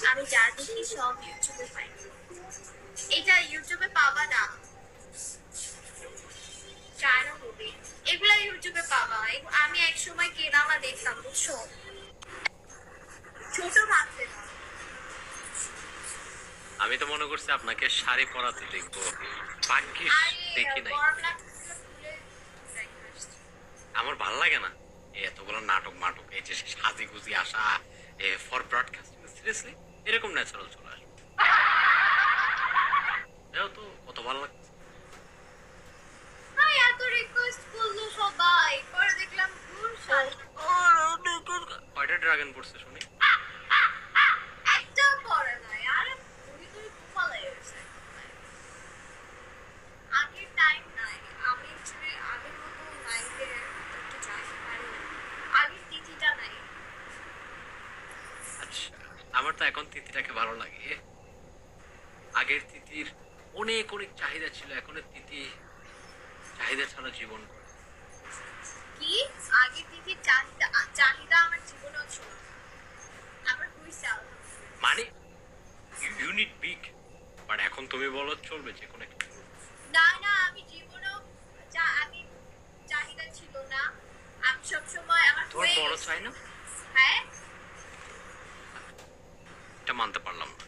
আমি যা দেখি সব ইউটিউবে পাই। এটা ইউটিউবে পাবা না, চায়না মুভি এগুলা ইউটিউবে পাবা। আমি এক সময় কেরালা দেখতাম, বুঝছো? ছোট মাত্রে না। আমি তো মনে করছি আপনাকে শাড়ি পরাতে দেখবো, ভাগ্যিস দেখি আরে নাই। গরম লাগতেছিল, তুলে রেখে আসছি। আমার ভাল লাগে না এই এতগুলো নাটক মাটক, এই যে সাজি গুজি আসা ফর ব্রডকাস্টিং। সিরিয়াসলি এরকম ন্যাচারাল চলে আসবে, এটাও তো কত ভালো লাগছে। ভাই এত রিকোয়েস্ট করলো সবাই, পরে দেখলাম দূর শালা কয়টা ড্রাগন পড়ছে শুনি? একটা পরে নাই। আরে তুমি তুমি ঘুমালাই হয়েছে। আগের টাইম নাই। আমি actually আগের মতো লাইফে একটু যাই পারি না। আগের তিথিটা নাই। আচ্ছা, আমার তো এখন তিথিটাকে ভালো লাগে। আগের তিথির অনেক অনেক চাহিদা ছিল, এখন তিথি চাহিদা ছাড়া জীবন করে। কি? আগের তিথির চাহিদা চাহিদা আমার জীবনেও ছিল না। আমার হইছে আলহামদুলিল্লাহ। মানে ইউনিট বিগ, বাট এখন তুমি বলো চলবে, যে কোনো একটা বলো। না না, আমি জীবনেও আমি চাহিদা ছিল না। আমি সবসময় আমার তোমার হয়ে বড় গেছে। চাই না, হ্যাঁ, এটা মানতে পারলাম না।